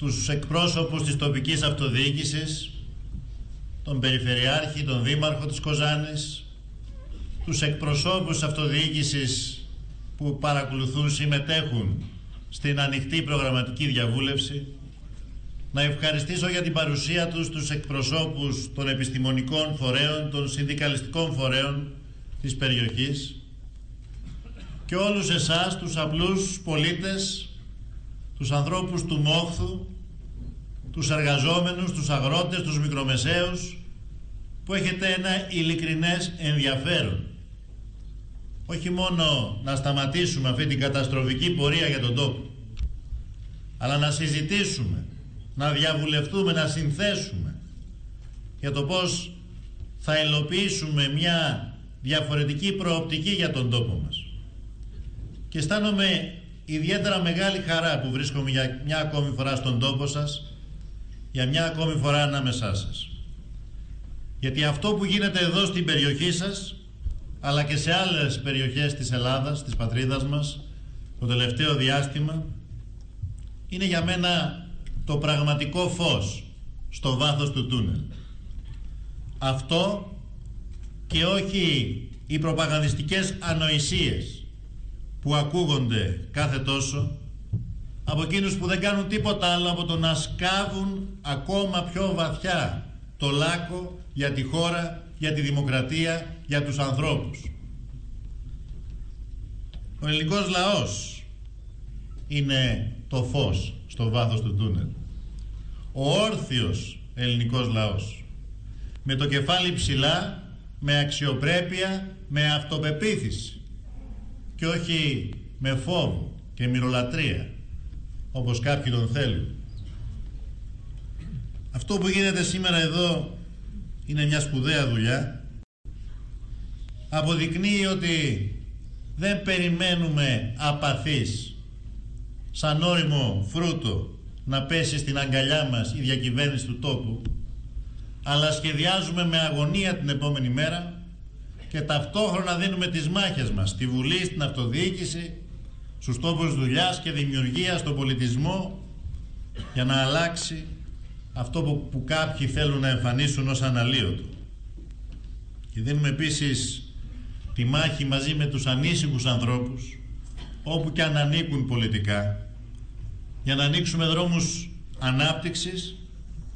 τους εκπρόσωπους της τοπικής αυτοδιοίκησης, τον Περιφερειάρχη, τον Δήμαρχο της Κοζάνης, τους εκπροσώπους της αυτοδιοίκησης που παρακολουθούν, συμμετέχουν στην ανοιχτή προγραμματική διαβούλευση. Να ευχαριστήσω για την παρουσία τους εκπροσώπους των επιστημονικών φορέων, των συνδικαλιστικών φορέων της περιοχής και όλους εσάς, τους απλούς πολίτες, τους ανθρώπους του Μόχθου, τους εργαζόμενους, τους αγρότες, τους μικρομεσαίους, που έχετε ένα ειλικρινές ενδιαφέρον. Όχι μόνο να σταματήσουμε αυτή την καταστροφική πορεία για τον τόπο, αλλά να συζητήσουμε, να διαβουλευτούμε, να συνθέσουμε για το πώς θα υλοποιήσουμε μια διαφορετική προοπτική για τον τόπο μας. Και αισθάνομαι ιδιαίτερα μεγάλη χαρά που βρίσκομαι για μια ακόμη φορά στον τόπο σας, για μια ακόμη φορά ανάμεσά σας. Γιατί αυτό που γίνεται εδώ στην περιοχή σας, αλλά και σε άλλες περιοχές της Ελλάδας, της πατρίδας μας, το τελευταίο διάστημα, είναι για μένα το πραγματικό φως στο βάθος του τούνελ. Αυτό και όχι οι προπαγανδιστικές ανοησίες που ακούγονται κάθε τόσο από εκείνους που δεν κάνουν τίποτα άλλο από το να σκάβουν ακόμα πιο βαθιά το λάκκο για τη χώρα, για τη δημοκρατία, για τους ανθρώπους. Ο ελληνικός λαός είναι το φως στο βάθος του τούνελ. Ο όρθιος ελληνικός λαός, με το κεφάλι ψηλά, με αξιοπρέπεια, με αυτοπεποίθηση και όχι με φόβο και μυρολατρεία, όπως κάποιοι τον θέλουν. Αυτό που γίνεται σήμερα εδώ είναι μια σπουδαία δουλειά. Αποδεικνύει ότι δεν περιμένουμε απαθείς, σαν ώριμο φρούτο, να πέσει στην αγκαλιά μας η διακυβέρνηση του τόπου, αλλά σχεδιάζουμε με αγωνία την επόμενη μέρα και ταυτόχρονα δίνουμε τις μάχες μας στη Βουλή, στην αυτοδιοίκηση, στους τόπους δουλειάς και δημιουργίας, στον πολιτισμό, για να αλλάξει αυτό που κάποιοι θέλουν να εμφανίσουν ως αναλύωτο. Και δίνουμε επίσης τη μάχη μαζί με τους ανήσυχους ανθρώπους, όπου και αν ανήκουν πολιτικά, για να ανοίξουμε δρόμους ανάπτυξης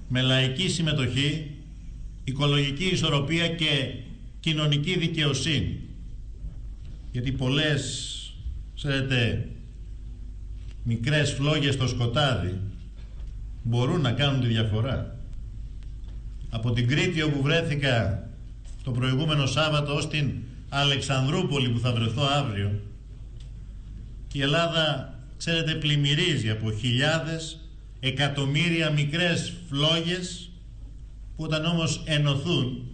με λαϊκή συμμετοχή, οικολογική ισορροπία και κοινωνική δικαιοσύνη. Γιατί πολλές, ξέρετε, μικρές φλόγες στο σκοτάδι μπορούν να κάνουν τη διαφορά. Από την Κρήτη, όπου βρέθηκα το προηγούμενο Σάββατο, ως την Αλεξανδρούπολη που θα βρεθώ αύριο, η Ελλάδα, ξέρετε, πλημμυρίζει από χιλιάδες, εκατομμύρια μικρές φλόγες που όταν όμως ενωθούν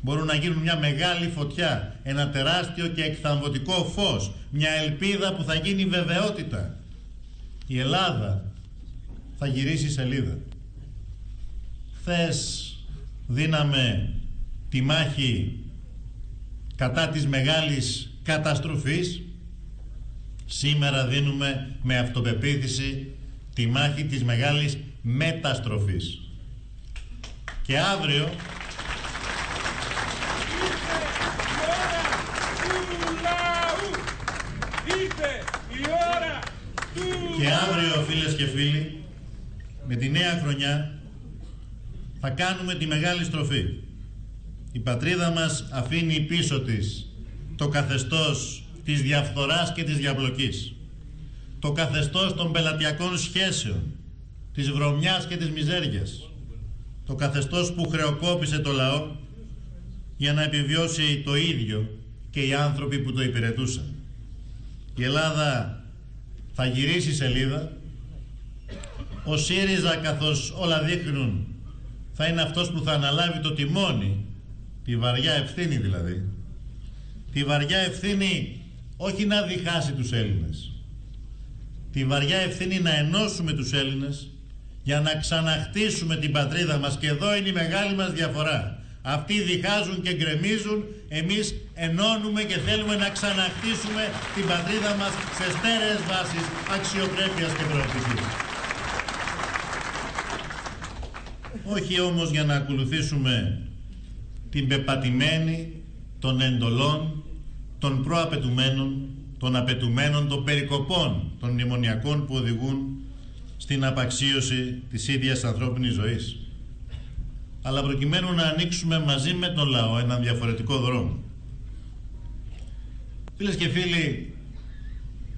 μπορούν να γίνουν μια μεγάλη φωτιά, ένα τεράστιο και εκθαμβωτικό φως, μια ελπίδα που θα γίνει βεβαιότητα. Η Ελλάδα θα γυρίσει σελίδα. Χθες δίναμε τη μάχη κατά της μεγάλης καταστροφής. Σήμερα δίνουμε με αυτοπεποίθηση τη μάχη της μεγάλης μεταστροφής. Και αύριο φίλες και φίλοι, με τη νέα χρονιά θα κάνουμε τη μεγάλη στροφή. Η πατρίδα μας αφήνει πίσω της το καθεστώς της διαφθοράς και της διαπλοκής, το καθεστώς των πελατειακών σχέσεων, της βρωμιάς και της μιζέριας, το καθεστώς που χρεοκόπησε το λαό για να επιβιώσει το ίδιο και οι άνθρωποι που το υπηρετούσαν. Η Ελλάδα θα γυρίσει σελίδα. Ο ΣΥΡΙΖΑ, καθώς όλα δείχνουν, θα είναι αυτός που θα αναλάβει το τιμόνι, τη βαριά ευθύνη δηλαδή. Τη βαριά ευθύνη όχι να διχάσει τους Έλληνες. Τη βαριά ευθύνη να ενώσουμε τους Έλληνες για να ξαναχτίσουμε την πατρίδα μας. Και εδώ είναι η μεγάλη μας διαφορά. Αυτοί διχάζουν και γκρεμίζουν, εμείς ενώνουμε και θέλουμε να ξαναχτίσουμε την πατρίδα μας σε στέρεες βάσεις αξιοπρέπειας και προοπτικής. όχι όμως για να ακολουθήσουμε την πεπατημένη των εντολών, των προαπαιτουμένων, των απαιτουμένων, των περικοπών των μνημονιακών που οδηγούν στην απαξίωση της ίδιας ανθρώπινης ζωής, αλλά προκειμένου να ανοίξουμε μαζί με τον λαό έναν διαφορετικό δρόμο. Φίλες και φίλοι,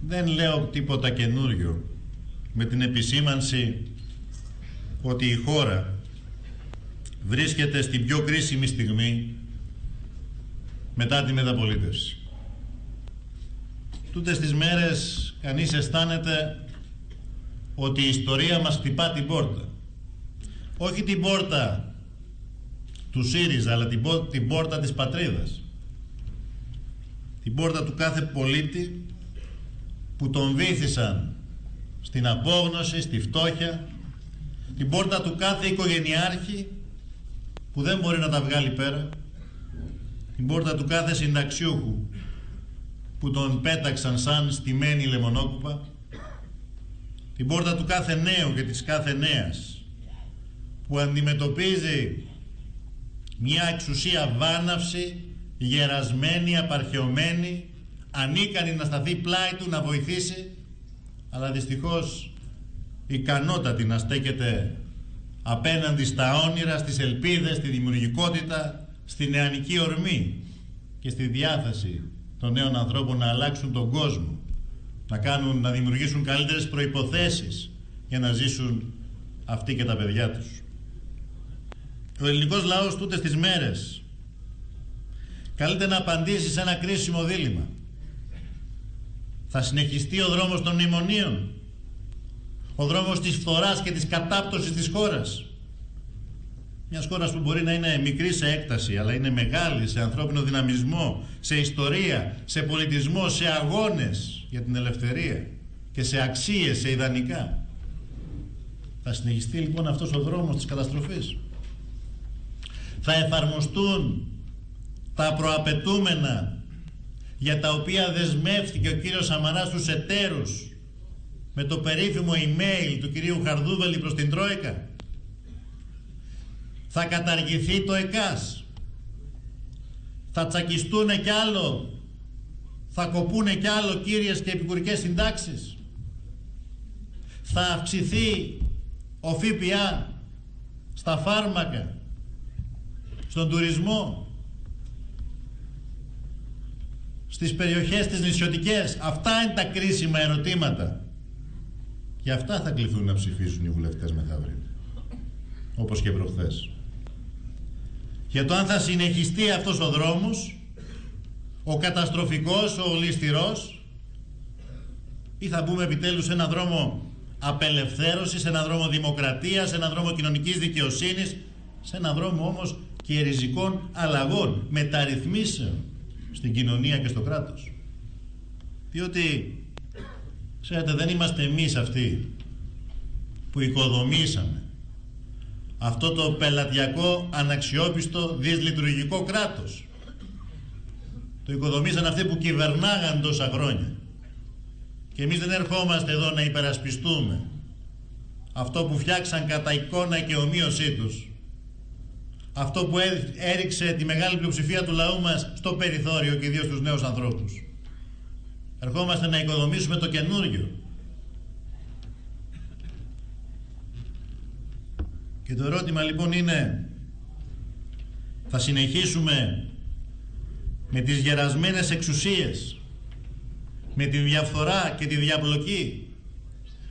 δεν λέω τίποτα καινούριο με την επισήμανση ότι η χώρα βρίσκεται στην πιο κρίσιμη στιγμή μετά τη μεταπολίτευση. Τούτες τις μέρες κανείς αισθάνεται ότι η ιστορία μας χτυπά την πόρτα. Όχι την πόρτα του ΣΥΡΙΖΑ, αλλά την πόρτα της πατρίδας. Την πόρτα του κάθε πολίτη που τον βύθισαν στην απόγνωση, στη φτώχεια. Την πόρτα του κάθε οικογενειάρχη που δεν μπορεί να τα βγάλει πέρα. Την πόρτα του κάθε συνταξιούχου που τον πέταξαν σαν στημένη λεμονόκουπα. Την πόρτα του κάθε νέου και της κάθε νέας που αντιμετωπίζει μια εξουσία βάναυση, γερασμένη, απαρχαιωμένη, ανίκανη να σταθεί πλάι του, να βοηθήσει, αλλά δυστυχώς ικανότατη να στέκεται απέναντι στα όνειρα, στις ελπίδες, στη δημιουργικότητα, στη νεανική ορμή και στη διάθεση των νέων ανθρώπων να αλλάξουν τον κόσμο, να δημιουργήσουν καλύτερες προϋποθέσεις για να ζήσουν αυτοί και τα παιδιά τους. Ο ελληνικός λαός τούτες τις μέρες καλείται να απαντήσει σε ένα κρίσιμο δίλημμα. Θα συνεχιστεί ο δρόμος των μνημονίων, ο δρόμος της φθοράς και της κατάπτωσης της χώρας, μιας χώρας που μπορεί να είναι μικρή σε έκταση, αλλά είναι μεγάλη σε ανθρώπινο δυναμισμό, σε ιστορία, σε πολιτισμό, σε αγώνες για την ελευθερία και σε αξίες, σε ιδανικά. Θα συνεχιστεί λοιπόν αυτός ο δρόμος της καταστροφής. Θα εφαρμοστούν τα προαπαιτούμενα για τα οποία δεσμεύτηκε ο κύριος Σαμαράς στους εταίρους με το περίφημο email του κυρίου Χαρδούβελη προς την Τρόικα. Θα καταργηθεί το ΕΚΑΣ. Θα τσακιστούνε κι άλλο. Θα κοπούνε κι άλλο κύριες και επικουρικές συντάξεις. Θα αυξηθεί ο ΦΠΑ στα φάρμακα, στον τουρισμό, στις περιοχές τις νησιωτικές. Αυτά είναι τα κρίσιμα ερωτήματα. Και αυτά θα κληθούν να ψηφίσουν οι βουλευτές μεθαύριο, όπως και προχθές. Για το αν θα συνεχιστεί αυτός ο δρόμος, ο καταστροφικός, ο ληστηρός, ή θα μπούμε επιτέλους σε έναν δρόμο απελευθέρωσης, σε έναν δρόμο δημοκρατίας, σε έναν δρόμο κοινωνικής δικαιοσύνης, σε έναν δρόμο όμως και ριζικών αλλαγών, μεταρρυθμίσεων στην κοινωνία και στο κράτος. Διότι, ξέρετε, δεν είμαστε εμείς αυτοί που οικοδομήσαμε αυτό το πελατειακό, αναξιόπιστο, δυσλειτουργικό κράτος. Το οικοδομήσαν αυτοί που κυβερνάγαν τόσα χρόνια. Και εμείς δεν ερχόμαστε εδώ να υπερασπιστούμε αυτό που φτιάξαν κατά εικόνα και ομοίωσή τους. Αυτό που έριξε τη μεγάλη πλειοψηφία του λαού μας στο περιθώριο και ιδίως τους νέους ανθρώπους. Ερχόμαστε να οικοδομήσουμε το καινούριο. Και το ερώτημα λοιπόν είναι, θα συνεχίσουμε με τις γερασμένες εξουσίες, με τη διαφθορά και τη διαπλοκή,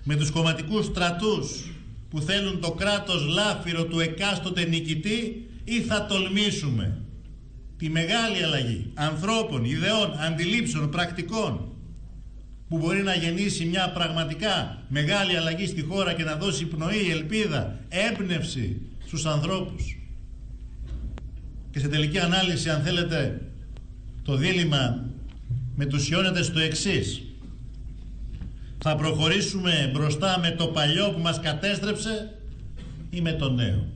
με τους κομματικούς στρατούς που θέλουν το κράτος λάφυρο του εκάστοτε νικητή, ή θα τολμήσουμε τη μεγάλη αλλαγή ανθρώπων, ιδεών, αντιλήψεων, πρακτικών που μπορεί να γεννήσει μια πραγματικά μεγάλη αλλαγή στη χώρα και να δώσει πνοή, ελπίδα, έμπνευση στους ανθρώπους. Και σε τελική ανάλυση, αν θέλετε, το δίλημμα μετουσιώνεται στο εξής: θα προχωρήσουμε μπροστά με το παλιό που μας κατέστρεψε ή με το νέο?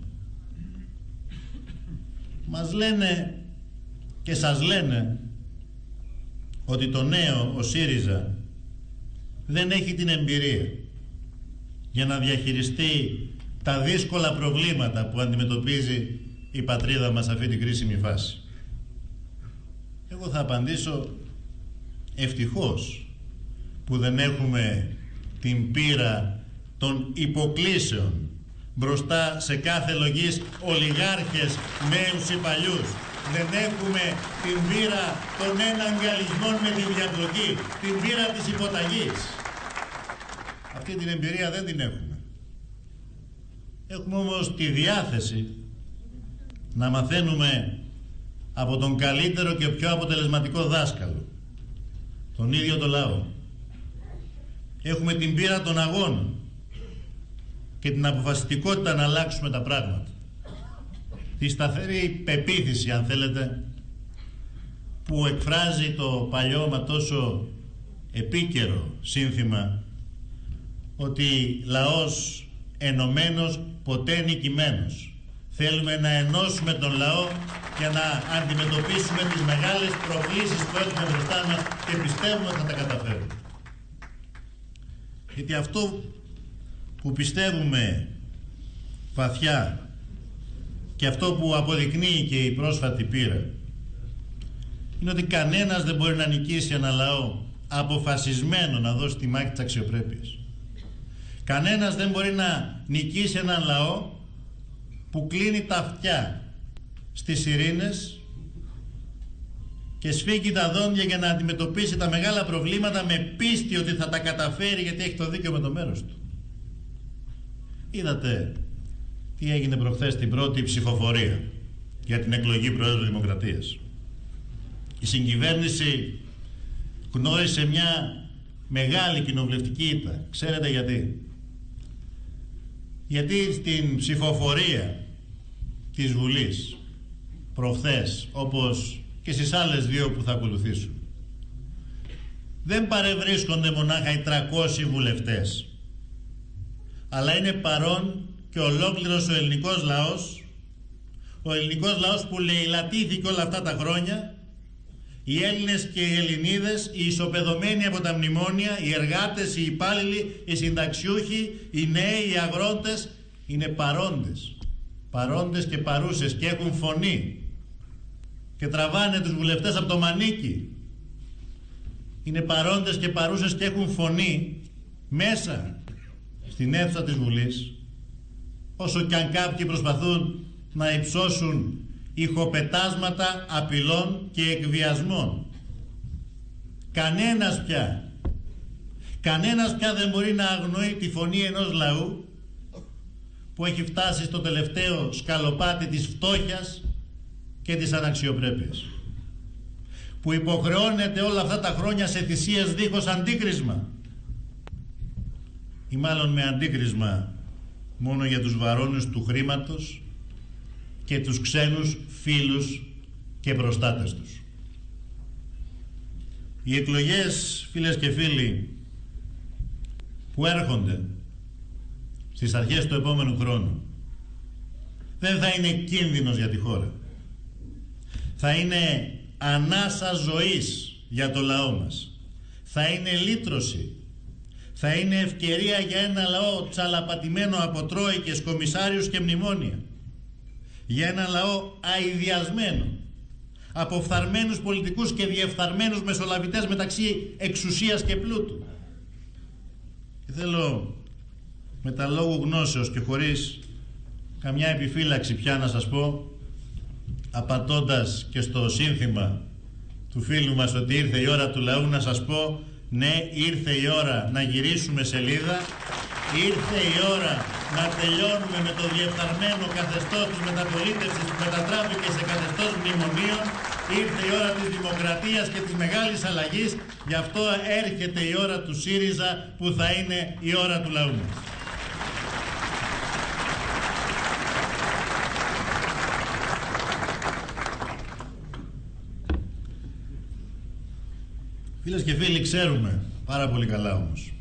Μας λένε και σας λένε ότι το νέο, ο ΣΥΡΙΖΑ, δεν έχει την εμπειρία για να διαχειριστεί τα δύσκολα προβλήματα που αντιμετωπίζει η πατρίδα μας σε αυτή την κρίσιμη φάση. Εγώ θα απαντήσω ευτυχώς που δεν έχουμε την πείρα των υποκλήσεων μπροστά σε κάθε λογής ολιγάρχες νέους ή παλιούς. Δεν έχουμε την πείρα των εναγκαλισμών με τη διαπλοκή, την πείρα της υποταγής. Αυτή την εμπειρία δεν την έχουμε. Έχουμε όμως τη διάθεση να μαθαίνουμε από τον καλύτερο και πιο αποτελεσματικό δάσκαλο, τον ίδιο το λαό. Έχουμε την πείρα των αγώνων και την αποφασιστικότητα να αλλάξουμε τα πράγματα. Τη σταθερή πεποίθηση, αν θέλετε, που εκφράζει το παλιό μα τόσο επίκαιρο σύνθημα ότι λαός ενωμένος ποτέ νικημένος. Θέλουμε να ενώσουμε τον λαό για να αντιμετωπίσουμε τις μεγάλες προκλήσεις που έχουμε μπροστά μας και πιστεύουμε ότι θα τα καταφέρουμε. Γιατί αυτό που πιστεύουμε βαθιά και αυτό που αποδεικνύει και η πρόσφατη πείρα είναι ότι κανένας δεν μπορεί να νικήσει ένα λαό αποφασισμένο να δώσει τη μάχη της αξιοπρέπειας. Κανένας δεν μπορεί να νικήσει έναν λαό που κλείνει τα αυτιά στις ειρήνες και σφίγγει τα δόντια για να αντιμετωπίσει τα μεγάλα προβλήματα με πίστη ότι θα τα καταφέρει γιατί έχει το δίκαιο με το μέρος του. Είδατε τι έγινε προχθές στην πρώτη ψηφοφορία για την εκλογή Προέδρου Δημοκρατίας. Η συγκυβέρνηση γνώρισε μια μεγάλη κοινοβουλευτική ήττα. Ξέρετε γιατί? Γιατί στην ψηφοφορία της Βουλής προχθές, όπως και στις άλλες δύο που θα ακολουθήσουν, δεν παρευρίσκονται μονάχα οι 300 βουλευτές, αλλά είναι παρόν και ολόκληρος ο ελληνικός λαός, ο ελληνικός λαός που λαιλατήθηκε όλα αυτά τα χρόνια, οι Έλληνες και οι Ελληνίδες, οι ισοπεδωμένοι από τα μνημόνια, οι εργάτες, οι υπάλληλοι, οι συνταξιούχοι, οι νέοι, οι αγρότες, είναι παρόντες. Παρόντες και παρούσες και έχουν φωνή και τραβάνε τους βουλευτές από το μανίκι. Είναι παρόντες και παρούσες και έχουν φωνή μέσα στην αίθουσα της Βουλής, όσο κι αν κάποιοι προσπαθούν να υψώσουν ηχοπετάσματα απειλών και εκβιασμών. Κανένας πια δεν μπορεί να αγνοεί τη φωνή ενός λαού που έχει φτάσει στο τελευταίο σκαλοπάτι της φτώχειας και της αναξιοπρέπειας, που υποχρεώνεται όλα αυτά τα χρόνια σε θυσίες δίχως αντίκρισμα, ή μάλλον με αντίκρισμα μόνο για τους βαρώνους του χρήματος και τους ξένους φίλους και προστάτες τους. Οι εκλογές, φίλες και φίλοι, που έρχονται στις αρχές του επόμενου χρόνου δεν θα είναι κίνδυνος για τη χώρα. Θα είναι ανάσα ζωής για το λαό μας. Θα είναι λύτρωση. Θα είναι ευκαιρία για ένα λαό τσαλαπατημένο από τρόικες, κομισάριους και μνημόνια. Για ένα λαό αηδιασμένο από φθαρμένους πολιτικούς και διεφθαρμένους μεσολαβητές μεταξύ εξουσίας και πλούτου. Και θέλω με τα λόγου γνώσεως και χωρίς καμιά επιφύλαξη πια να σας πω, απατώντας και στο σύνθημα του φίλου μας ότι ήρθε η ώρα του λαού, να σας πω, ναι, ήρθε η ώρα να γυρίσουμε σελίδα, ήρθε η ώρα να τελειώνουμε με το διεφθαρμένο καθεστώς της μεταπολίτευσης που μετατράπηκε σε καθεστώς μνημονίων, ήρθε η ώρα της δημοκρατίας και της μεγάλης αλλαγής, γι' αυτό έρχεται η ώρα του ΣΥΡΙΖΑ που θα είναι η ώρα του λαού μας. Φίλες και φίλοι, ξέρουμε πάρα πολύ καλά όμως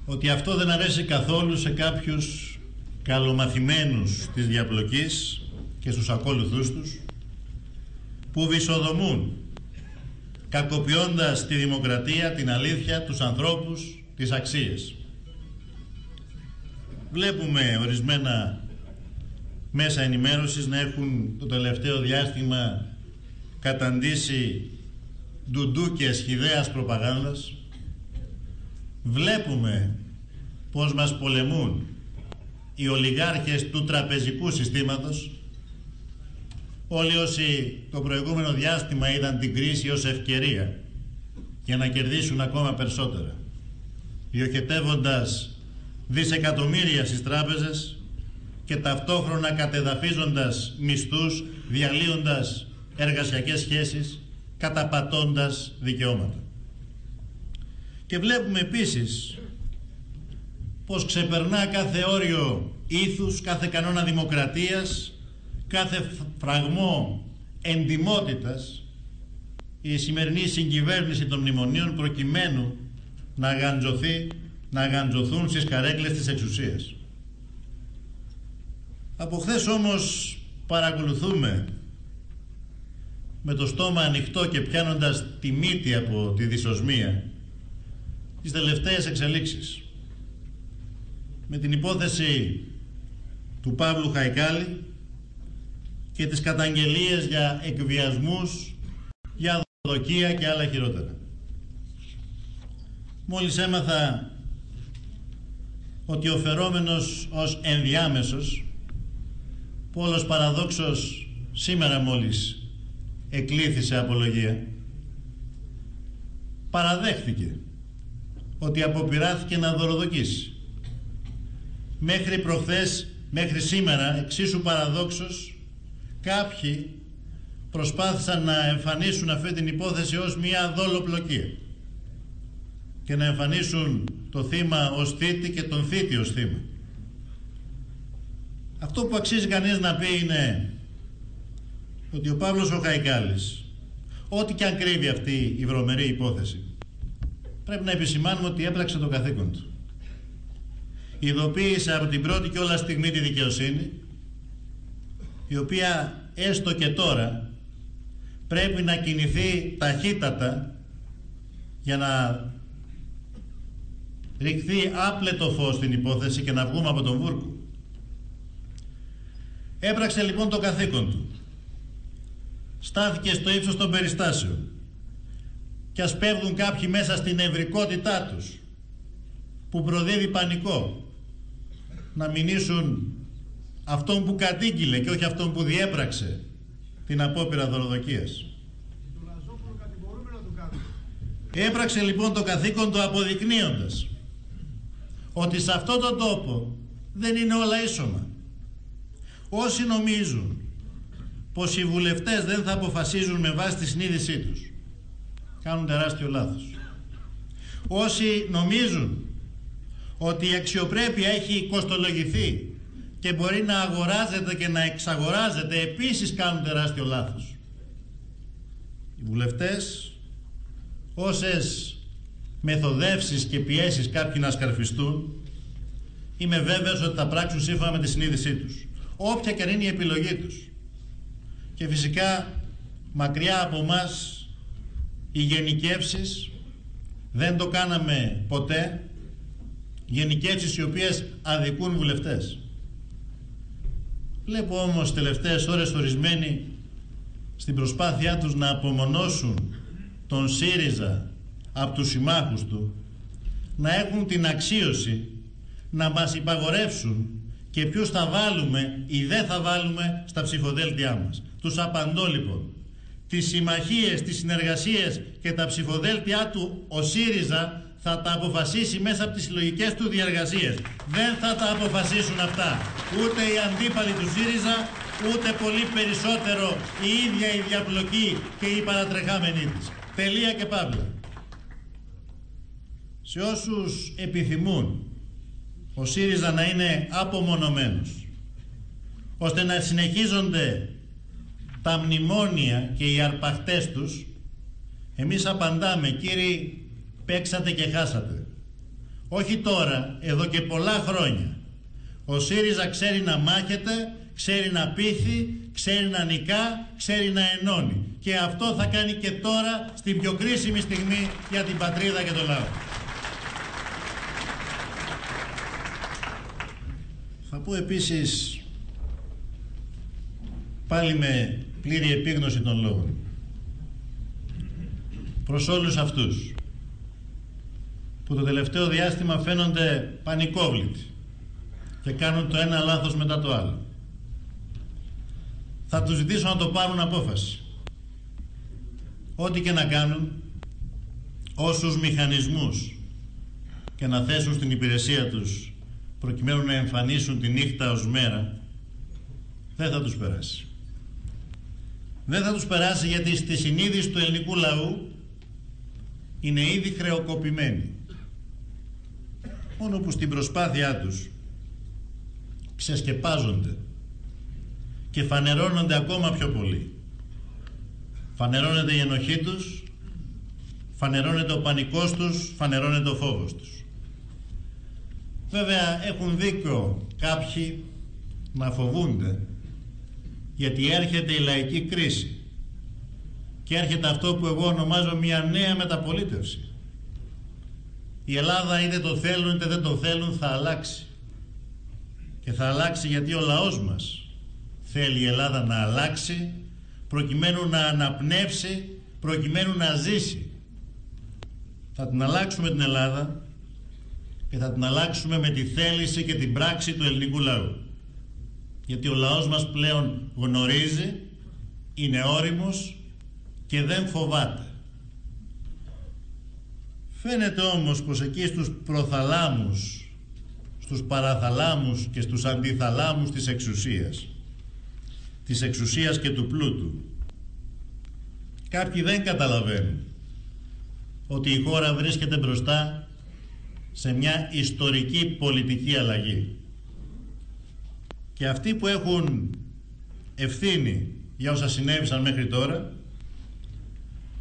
ότι αυτό δεν αρέσει καθόλου σε κάποιους καλομαθημένους της διαπλοκής και στους ακόλουθούς τους που βυσοδομούν κακοποιώντας τη δημοκρατία, την αλήθεια, τους ανθρώπους, τις αξίες. βλέπουμε ορισμένα μέσα ενημέρωσης να έχουν το τελευταίο διάστημα καταντήσει ντουντούκες χυδαίας προπαγάνδας. Βλέπουμε πως μας πολεμούν οι ολιγάρχες του τραπεζικού συστήματος. Όλοι όσοι το προηγούμενο διάστημα είδαν την κρίση ως ευκαιρία για να κερδίσουν ακόμα περισσότερα, διοχετεύοντας δισεκατομμύρια στις τράπεζες και ταυτόχρονα κατεδαφίζοντας μισθούς, διαλύοντας εργασιακές σχέσεις, καταπατώντας δικαιώματα. Και βλέπουμε επίσης πως ξεπερνά κάθε όριο ήθους, κάθε κανόνα δημοκρατίας, κάθε φραγμό εντιμότητας η σημερινή συγκυβέρνηση των μνημονίων προκειμένου να αγαντζωθούν στις καρέκλες της εξουσίας. Από χθες όμως παρακολουθούμε με το στόμα ανοιχτό και πιάνοντας τη μύτη από τη δυσοσμία τις τελευταίες εξελίξεις. Με την υπόθεση του Παύλου Χαϊκάλη και τις καταγγελίες για εκβιασμούς, για δοκία και άλλα χειρότερα. Μόλις έμαθα ότι ο φερόμενος ως ενδιάμεσος, που όλος παραδόξως σήμερα μόλις εκλήθησε απολογία, παραδέχθηκε ότι αποπειράθηκε να δωροδοκίσει. Μέχρι προχθές, μέχρι σήμερα, εξίσου παραδόξως, κάποιοι προσπάθησαν να εμφανίσουν αυτή την υπόθεση ως μια δολοπλοκία και να εμφανίσουν το θύμα ως θήτη και τον θήτη ως θύμα. Αυτό που αξίζει κανείς να πει είναι ότι ο Παύλος ο Χαϊκάλης, ό,τι και αν κρύβει αυτή η βρωμερή υπόθεση, πρέπει να επισημάνουμε ότι έπραξε το καθήκον του. Ειδοποίησε από την πρώτη και όλα στιγμή τη δικαιοσύνη, η οποία έστω και τώρα πρέπει να κινηθεί ταχύτατα για να ρηχθεί άπλετο φως στην υπόθεση και να βγούμε από τον βούρκο. Έπραξε λοιπόν το καθήκον του. Στάθηκε στο ύψος των περιστάσεων. Κι ας πέφτουν κάποιοι μέσα στην ευρικότητά τους, που προδίδει πανικό, να μηνύσουν αυτόν που κατήγγειλε και όχι αυτόν που διέπραξε την απόπειρα δωροδοκίας. Έπραξε λοιπόν το καθήκον του αποδεικνύοντας ότι σε αυτόν τον τόπο δεν είναι όλα ίσωμα. Όσοι νομίζουν πως οι βουλευτές δεν θα αποφασίζουν με βάση τη συνείδησή τους, κάνουν τεράστιο λάθος. Όσοι νομίζουν ότι η αξιοπρέπεια έχει κοστολογηθεί και μπορεί να αγοράζεται και να εξαγοράζεται, επίσης κάνουν τεράστιο λάθος. Οι βουλευτές, όσες μεθοδεύσεις και πιέσεις κάποιοι να σκαρφιστούν, είμαι βέβαιος ότι θα πράξουν σύμφωνα με τη συνείδησή τους, όποια και αν είναι η επιλογή τους. Και φυσικά μακριά από μας οι γενικεύσεις, δεν το κάναμε ποτέ, γενικεύσεις οι οποίες αδικούν βουλευτές. Βλέπω όμως τελευταίες ώρες ορισμένοι στην προσπάθειά τους να απομονώσουν τον ΣΥΡΙΖΑ από τους συμμάχους του, να έχουν την αξίωση να μας υπαγορεύσουν και ποιους θα βάλουμε ή δεν θα βάλουμε στα ψηφοδέλτια μας. Τους απαντώ λοιπόν. Τις συμμαχίες, τις συνεργασίες και τα ψηφοδέλτια του ο ΣΥΡΙΖΑ θα τα αποφασίσει μέσα από τις συλλογικές του διεργασίες. Δεν θα τα αποφασίσουν αυτά ούτε οι αντίπαλοι του ΣΥΡΙΖΑ, ούτε πολύ περισσότερο η ίδια η διαπλοκή και η παρατρεχάμενη της. Τελεία και παύλα. Σε όσους επιθυμούν ο ΣΥΡΙΖΑ να είναι απομονωμένος, ώστε να συνεχίζονται τα μνημόνια και οι αρπαχτές τους, εμείς απαντάμε: κύριοι, παίξατε και χάσατε. Όχι τώρα, εδώ και πολλά χρόνια. Ο ΣΥΡΙΖΑ ξέρει να μάχεται, ξέρει να πείθει, ξέρει να νικά, ξέρει να ενώνει. Και αυτό θα κάνει και τώρα, στην πιο κρίσιμη στιγμή για την πατρίδα και τον λαό. πω επίσης, πάλι με πλήρη επίγνωση των λόγων, προς όλους αυτούς που το τελευταίο διάστημα φαίνονται πανικόβλητοι και κάνουν το ένα λάθος μετά το άλλο. Θα τους ζητήσω να το πάρουν απόφαση. Ό,τι και να κάνουν, όσους μηχανισμούς και να θέσουν στην υπηρεσία τους προκειμένου να εμφανίσουν τη νύχτα ως μέρα, δεν θα τους περάσει. Δεν θα τους περάσει γιατί στη συνείδηση του ελληνικού λαού είναι ήδη χρεοκοπημένοι. Μόνο που στην προσπάθειά τους ξεσκεπάζονται και φανερώνονται ακόμα πιο πολύ. Φανερώνεται η ενοχή τους, φανερώνεται ο πανικός τους, φανερώνεται ο φόβος τους. Βέβαια έχουν δίκιο κάποιοι να φοβούνται, γιατί έρχεται η λαϊκή κρίση και έρχεται αυτό που εγώ ονομάζω μια νέα μεταπολίτευση. Η Ελλάδα είτε το θέλουν είτε δεν το θέλουν θα αλλάξει. Και θα αλλάξει γιατί ο λαός μας θέλει η Ελλάδα να αλλάξει προκειμένου να αναπνεύσει, προκειμένου να ζήσει. Θα την αλλάξουμε την Ελλάδα και θα την αλλάξουμε με τη θέληση και την πράξη του ελληνικού λαού. Γιατί ο λαός μας πλέον γνωρίζει, είναι όριμος και δεν φοβάται. Φαίνεται όμως πως εκεί στους προθαλάμους, στους παραθαλάμους και στους αντιθαλάμους της εξουσίας και του πλούτου, κάποιοι δεν καταλαβαίνουν ότι η χώρα βρίσκεται μπροστά σε μια ιστορική πολιτική αλλαγή. Και αυτοί που έχουν ευθύνη για όσα συνέβησαν μέχρι τώρα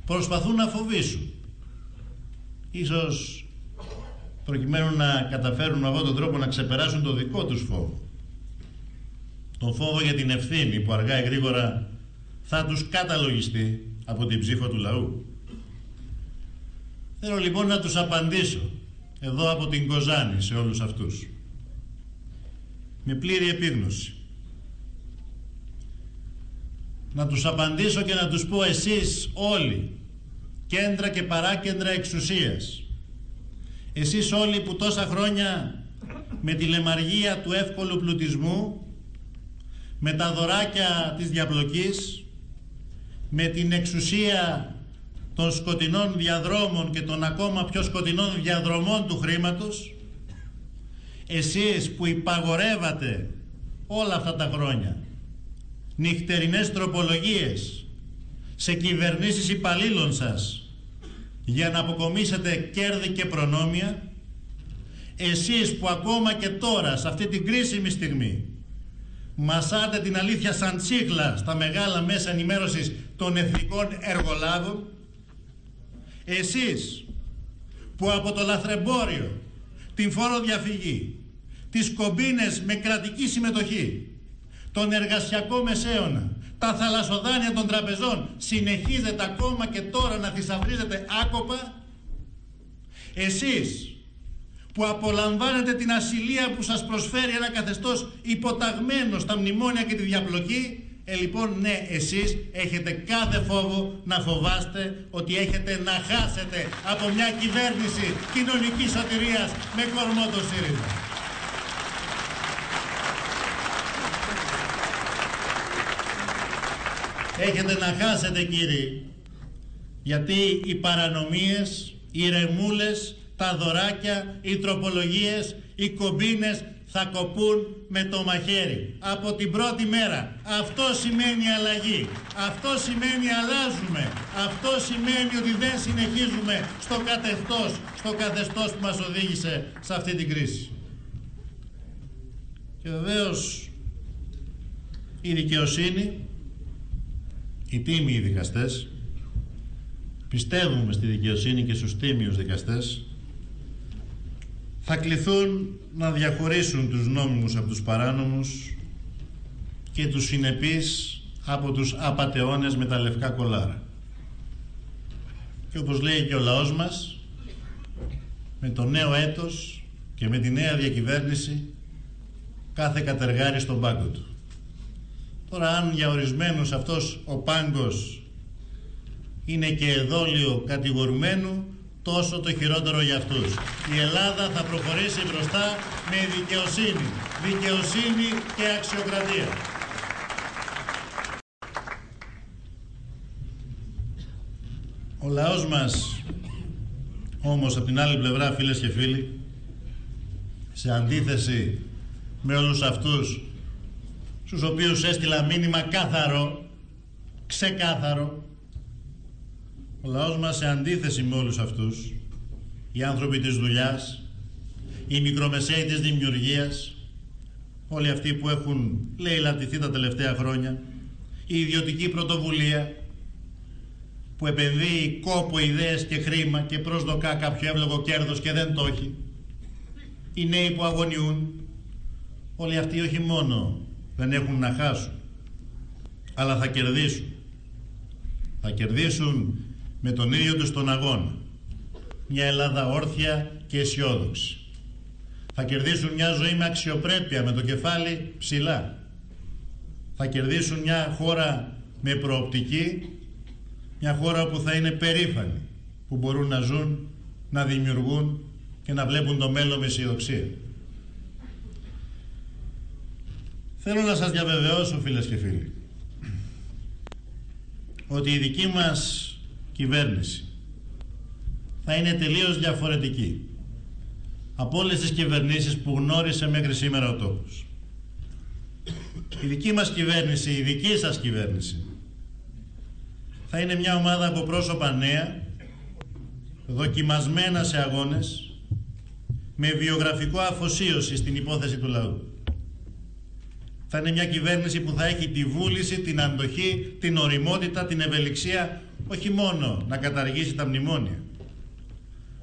προσπαθούν να φοβήσουν. Ίσως προκειμένου να καταφέρουν με αυτόν τον τρόπο να ξεπεράσουν το δικό τους φόβο. Τον φόβο για την ευθύνη που αργά ή γρήγορα θα τους καταλογιστεί από την ψήφο του λαού. Θέλω λοιπόν να τους απαντήσω εδώ από την Κοζάνη σε όλους αυτούς. Με πλήρη επίγνωση. Να τους απαντήσω και να τους πω εσείς όλοι, κέντρα και παράκεντρα εξουσίας, εσείς όλοι που τόσα χρόνια με τη λεμαργία του εύκολου πλουτισμού, με τα δωράκια της διαπλοκής, με την εξουσία των σκοτεινών διαδρόμων και των ακόμα πιο σκοτεινών διαδρομών του χρήματος, εσείς που υπαγορεύατε όλα αυτά τα χρόνια νυχτερινές τροπολογίες σε κυβερνήσεις υπαλλήλων σας για να αποκομίσετε κέρδη και προνόμια, εσείς που ακόμα και τώρα σε αυτή την κρίσιμη στιγμή μασάτε την αλήθεια σαν τσίχλα στα μεγάλα μέσα ενημέρωσης των εθνικών εργολάβων, εσείς που από το λαθρεμπόριο, την φοροδιαφυγή, τις κομπίνες με κρατική συμμετοχή, τον εργασιακό μεσαίωνα, τα θαλασσοδάνεια των τραπεζών συνεχίζετε ακόμα και τώρα να θησαυρίζετε άκοπα, εσείς που απολαμβάνετε την ασυλία που σας προσφέρει ένα καθεστώς υποταγμένο στα μνημόνια και τη διαπλοκή, λοιπόν ναι, εσείς έχετε κάθε φόβο να φοβάστε ότι έχετε να χάσετε από μια κυβέρνηση κοινωνικής σωτηρίας με κορμό το ΣΥΡΙΖΑ. Έχετε να χάσετε, κύριοι, γιατί οι παρανομίες, οι ρεμούλες, τα δωράκια, οι τροπολογίες, οι κομπίνες θα κοπούν με το μαχαίρι από την πρώτη μέρα. Αυτό σημαίνει αλλαγή. Αυτό σημαίνει αλλάζουμε. Αυτό σημαίνει ότι δεν συνεχίζουμε στο καθεστώς που μας οδήγησε σε αυτή την κρίση. Και βεβαίως η δικαιοσύνη, οι τίμιοι δικαστές, πιστεύουμε στη δικαιοσύνη και στους τίμιους δικαστές, θα κληθούν να διαχωρίσουν τους νόμιμους από τους παράνομους και τους συνεπείς από τους απατεώνες με τα λευκά κολάρα. Και όπως λέει και ο λαός μας, με το νέο έτος και με τη νέα διακυβέρνηση κάθε κατεργάρι στον πάγκο του. Τώρα, αν για ορισμένους αυτός ο πάγκος είναι και εδόλιο κατηγορουμένου, τόσο το χειρότερο για αυτούς. Η Ελλάδα θα προχωρήσει μπροστά με δικαιοσύνη και αξιοκρατία. Ο λαός μας, όμως, από την άλλη πλευρά, φίλες και φίλοι, σε αντίθεση με όλους αυτούς στους οποίους έστειλα μήνυμα ξεκάθαρο, ο λαός μας, σε αντίθεση με όλους αυτούς, οι άνθρωποι της δουλειάς, οι μικρομεσαίοι της δημιουργίας, όλοι αυτοί που έχουν λαιλατηθεί τα τελευταία χρόνια, η ιδιωτική πρωτοβουλία που επενδύει κόπο, ιδέες και χρήμα και προσδοκά κάποιο εύλογο κέρδος και δεν το έχει, οι νέοι που αγωνιούν, όλοι αυτοί όχι μόνο δεν έχουν να χάσουν, αλλά θα κερδίσουν. Θα κερδίσουν με τον ίδιο τους τον αγώνα μια Ελλάδα όρθια και αισιόδοξη. Θα κερδίσουν μια ζωή με αξιοπρέπεια, με το κεφάλι ψηλά. Θα κερδίσουν μια χώρα με προοπτική, μια χώρα που θα είναι περήφανη, που μπορούν να ζουν, να δημιουργούν και να βλέπουν το μέλλον με αισιοδοξία. Θέλω να σας διαβεβαιώσω, φίλες και φίλοι, ότι η δική μας κυβέρνηση θα είναι τελείως διαφορετική από όλες τις κυβερνήσεις που γνώρισε μέχρι σήμερα ο τόπος. Η δική μας κυβέρνηση, η δική σας κυβέρνηση, θα είναι μια ομάδα από πρόσωπα νέα, δοκιμασμένα σε αγώνες, με βιογραφικό αφοσίωση στην υπόθεση του λαού. Θα είναι μια κυβέρνηση που θα έχει τη βούληση, την αντοχή, την ωριμότητα, την ευελιξία, όχι μόνο να καταργήσει τα μνημόνια,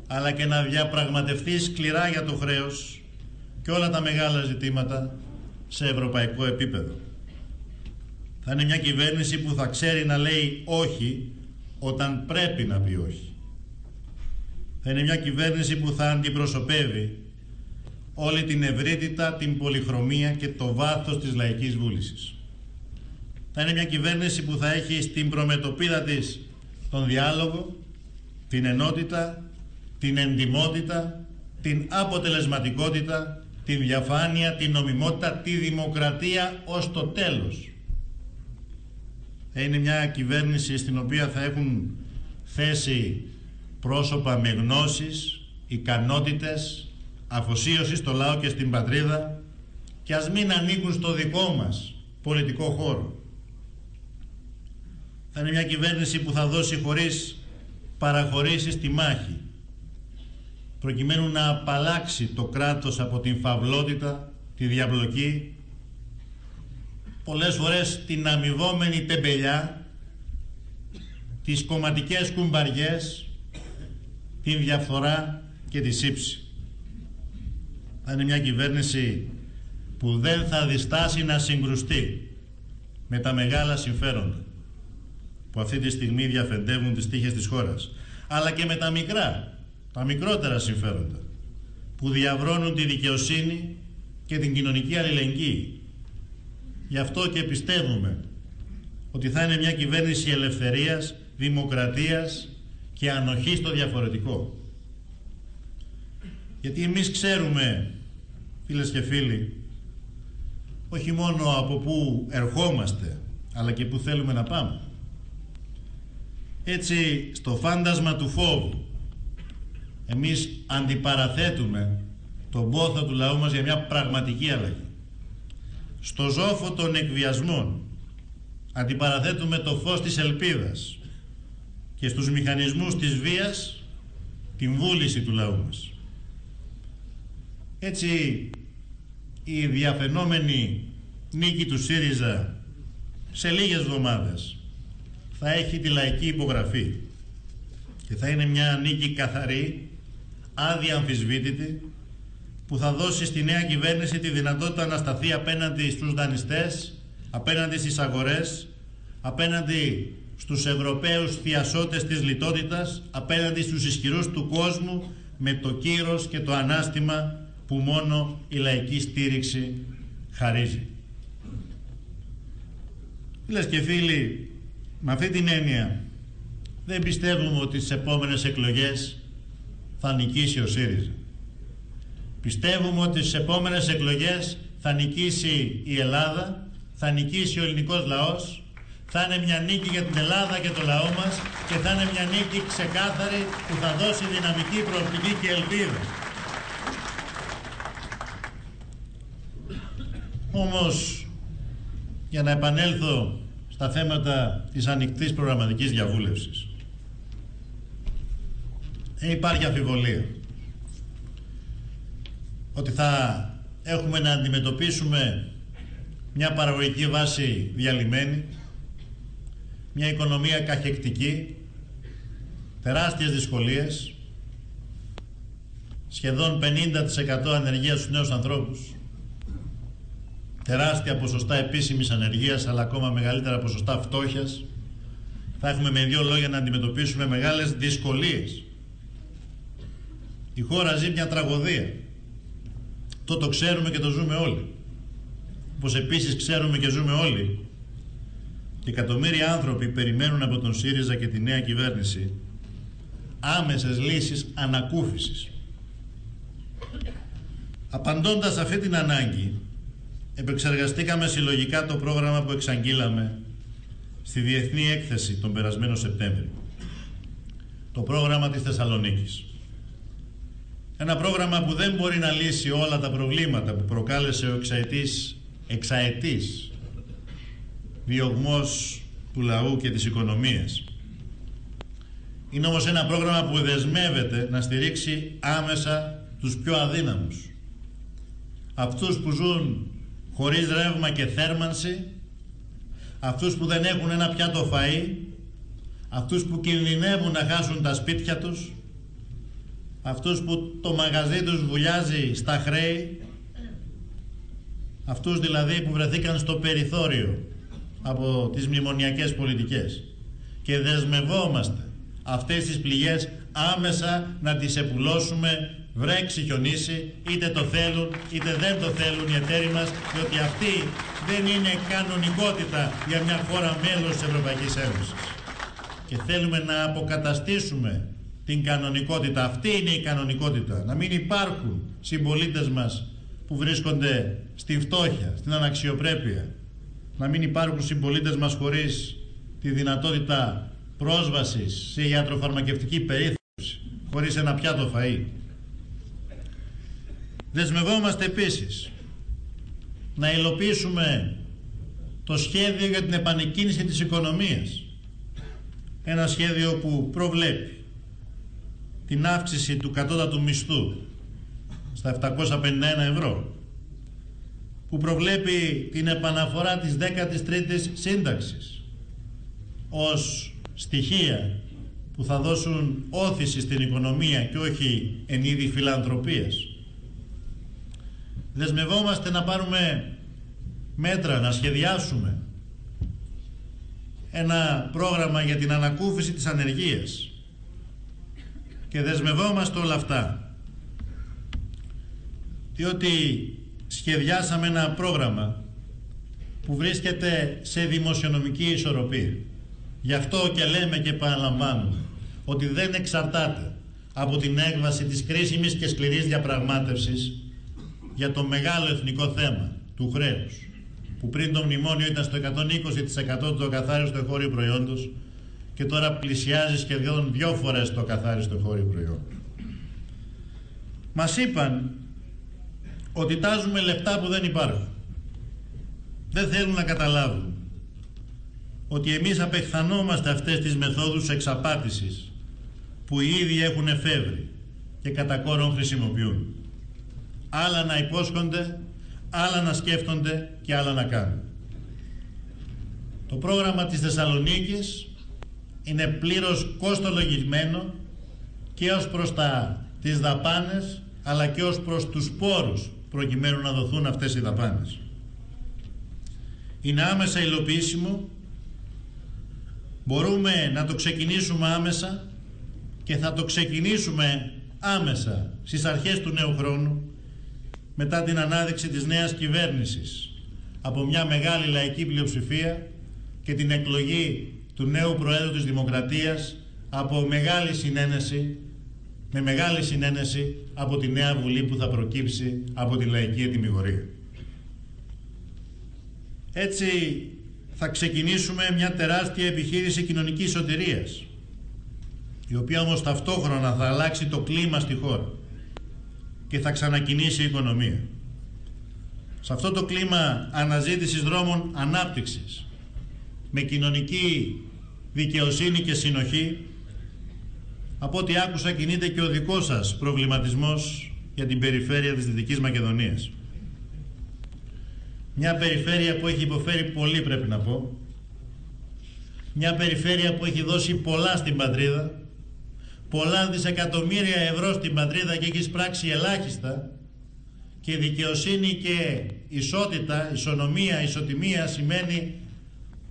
αλλά και να διαπραγματευτεί σκληρά για το χρέος και όλα τα μεγάλα ζητήματα σε ευρωπαϊκό επίπεδο. Θα είναι μια κυβέρνηση που θα ξέρει να λέει όχι όταν πρέπει να πει όχι. Θα είναι μια κυβέρνηση που θα αντιπροσωπεύει όλη την ευρύτητα, την πολυχρωμία και το βάθος της λαϊκής βούλησης. Θα είναι μια κυβέρνηση που θα έχει στην προμετωπίδα της τον διάλογο, την ενότητα, την εντιμότητα, την αποτελεσματικότητα, την διαφάνεια, την νομιμότητα, τη δημοκρατία ως το τέλος. Θα είναι μια κυβέρνηση στην οποία θα έχουν θέση πρόσωπα με γνώσεις, ικανότητες, αφοσίωση στο λαό και στην πατρίδα, και ας μην ανήκουν στο δικό μας πολιτικό χώρο. Θα είναι μια κυβέρνηση που θα δώσει χωρίς παραχωρήσεις τη μάχη, προκειμένου να απαλλάξει το κράτος από την φαυλότητα, τη διαπλοκή, πολλές φορές την αμοιβόμενη τεμπελιά, τις κομματικές κουμπαριές, την διαφθορά και τη σύψη. Θα είναι μια κυβέρνηση που δεν θα διστάσει να συγκρουστεί με τα μεγάλα συμφέροντα που αυτή τη στιγμή διαφεντεύουν τις τύχες της χώρας, αλλά και με τα μικρά, τα μικρότερα συμφέροντα που διαβρώνουν τη δικαιοσύνη και την κοινωνική αλληλεγγύη. Γι' αυτό και πιστεύουμε ότι θα είναι μια κυβέρνηση ελευθερίας, δημοκρατίας και ανοχής στο διαφορετικό. Γιατί εμείς ξέρουμε, φίλες και φίλοι, όχι μόνο από πού ερχόμαστε, αλλά και πού θέλουμε να πάμε. Έτσι, στο φάντασμα του φόβου, εμείς αντιπαραθέτουμε τον πόθο του λαού μας για μια πραγματική αλλαγή. Στο ζόφο των εκβιασμών αντιπαραθέτουμε το φως της ελπίδας και στους μηχανισμούς της βίας την βούληση του λαού μας. Έτσι, η διαφαινόμενη νίκη του ΣΥΡΙΖΑ σε λίγες εβδομάδες θα έχει τη λαϊκή υπογραφή και θα είναι μια νίκη καθαρή, αδιαμφισβήτητη, που θα δώσει στη νέα κυβέρνηση τη δυνατότητα να σταθεί απέναντι στους δανειστές, απέναντι στις αγορές, απέναντι στους Ευρωπαίους θειασότες της λιτότητας, απέναντι στους ισχυρούς του κόσμου, με το κύρος και το ανάστημα που μόνο η λαϊκή στήριξη χαρίζει. Φίλες και φίλοι, με αυτή την έννοια δεν πιστεύουμε ότι στις επόμενες εκλογές θα νικήσει ο ΣΥΡΙΖΑ. Πιστεύουμε ότι στις επόμενες εκλογές θα νικήσει η Ελλάδα, θα νικήσει ο ελληνικός λαός, θα είναι μια νίκη για την Ελλάδα και το λαό μας και θα είναι μια νίκη ξεκάθαρη που θα δώσει δυναμική, προοπτική και ελπίδα. Όμως, για να επανέλθω στα θέματα της ανοιχτής προγραμματικής διαβούλευσης, υπάρχει αμφιβολία ότι θα έχουμε να αντιμετωπίσουμε μια παραγωγική βάση διαλυμένη, μια οικονομία καχεκτική, τεράστιες δυσκολίες, σχεδόν 50% ανεργία στους νέους ανθρώπους, τεράστια ποσοστά επίσημης ανεργίας, αλλά ακόμα μεγαλύτερα ποσοστά φτώχειας. Θα έχουμε με δύο λόγια να αντιμετωπίσουμε μεγάλες δυσκολίες. Η χώρα ζει μια τραγωδία. Το ξέρουμε και το ζούμε όλοι. Όπως επίσης ξέρουμε και ζούμε όλοι και εκατομμύρια άνθρωποι περιμένουν από τον ΣΥΡΙΖΑ και τη νέα κυβέρνηση άμεσες λύσεις ανακούφισης. Απαντώντας σε αυτή την ανάγκη, επεξεργαστήκαμε συλλογικά το πρόγραμμα που εξαγγείλαμε στη Διεθνή Έκθεση τον περασμένο Σεπτέμβριο. Το πρόγραμμα της Θεσσαλονίκης. Ένα πρόγραμμα που δεν μπορεί να λύσει όλα τα προβλήματα που προκάλεσε ο εξαετής διωγμός του λαού και της οικονομίας. Είναι όμως ένα πρόγραμμα που δεσμεύεται να στηρίξει άμεσα τους πιο αδύναμους. Αυτούς που ζουν χωρίς ρεύμα και θέρμανση, αυτούς που δεν έχουν ένα πιάτο φαΐ, αυτούς που κινδυνεύουν να χάσουν τα σπίτια τους, αυτούς που το μαγαζί τους βουλιάζει στα χρέη, αυτούς δηλαδή που βρεθήκαν στο περιθώριο από τις μνημονιακές πολιτικές. Και δεσμευόμαστε αυτές τις πληγές άμεσα να τις επουλώσουμε, βρέξει χιονίσει, είτε το θέλουν είτε δεν το θέλουν οι εταίροι μας, διότι αυτή δεν είναι κανονικότητα για μια χώρα μέλος της Ευρωπαϊκής Ένωσης. Και θέλουμε να αποκαταστήσουμε την κανονικότητα. Αυτή είναι η κανονικότητα. Να μην υπάρχουν συμπολίτες μας που βρίσκονται στη φτώχεια, στην αναξιοπρέπεια. Να μην υπάρχουν συμπολίτες μας χωρίς τη δυνατότητα πρόσβασης σε ιατροφαρμακευτική περίθαλψη, χωρίς ένα πιάτο φαΐ. Δεσμευόμαστε επίσης να υλοποιήσουμε το σχέδιο για την επανεκκίνηση της οικονομίας. Ένα σχέδιο που προβλέπει την αύξηση του κατώτατου μισθού στα 751 ευρώ, που προβλέπει την επαναφορά της 13ης σύνταξης ως στοιχεία που θα δώσουν όθηση στην οικονομία και όχι εν είδη φιλανθρωπίας. Δεσμευόμαστε να πάρουμε μέτρα, να σχεδιάσουμε ένα πρόγραμμα για την ανακούφιση της ανεργίας. Και δεσμευόμαστε όλα αυτά διότι σχεδιάσαμε ένα πρόγραμμα που βρίσκεται σε δημοσιονομική ισορροπία. Γι' αυτό και λέμε και επαναλαμβάνουμε ότι δεν εξαρτάται από την έκβαση της κρίσιμης και σκληρής διαπραγμάτευσης για το μεγάλο εθνικό θέμα του χρέους, που πριν το μνημόνιο ήταν στο 120% του ακαθάριστου εγχώριου προϊόντος και τώρα πλησιάζει σχεδόν 2 φορές το ακαθάριστο εγχώριο προϊόν. Μας είπαν ότι τάζουμε λεφτά που δεν υπάρχουν. Δεν θέλουν να καταλάβουν ότι εμείς απεχθανόμαστε αυτές τις μεθόδους εξαπάτησης που οι ίδιοι έχουν εφεύρει και κατά κόρον χρησιμοποιούν. Άλλα να υπόσχονται, άλλα να σκέφτονται και άλλα να κάνουν. Το πρόγραμμα της Θεσσαλονίκης είναι πλήρως κόστολογισμένο και ως προς τις δαπάνες αλλά και ως προς τους πόρους προκειμένου να δοθούν αυτές οι δαπάνες. Είναι άμεσα υλοποιήσιμο, μπορούμε να το ξεκινήσουμε άμεσα και θα το ξεκινήσουμε άμεσα στις αρχές του νέου χρόνου μετά την ανάδειξη της νέας κυβέρνησης από μια μεγάλη λαϊκή πλειοψηφία και την εκλογή του νέου Προέδρου της Δημοκρατίας από με μεγάλη συνένεση από τη νέα Βουλή που θα προκύψει από τη λαϊκή ετυμηγορία. Έτσι θα ξεκινήσουμε μια τεράστια επιχείρηση κοινωνικής σωτηρίας, η οποία όμως ταυτόχρονα θα αλλάξει το κλίμα στη χώρα και θα ξανακινήσει η οικονομία. Σε αυτό το κλίμα αναζήτησης δρόμων ανάπτυξης, με κοινωνική δικαιοσύνη και συνοχή, από ό,τι άκουσα κινείται και ο δικός σας προβληματισμός για την περιφέρεια της Δυτικής Μακεδονίας. Μια περιφέρεια που έχει υποφέρει πολύ, πρέπει να πω. Μια περιφέρεια που έχει δώσει πολλά στην πατρίδα, πολλά δισεκατομμύρια ευρώ στην πατρίδα και έχει σπράξει ελάχιστα, και δικαιοσύνη και ισότητα, ισονομία, ισοτιμία σημαίνει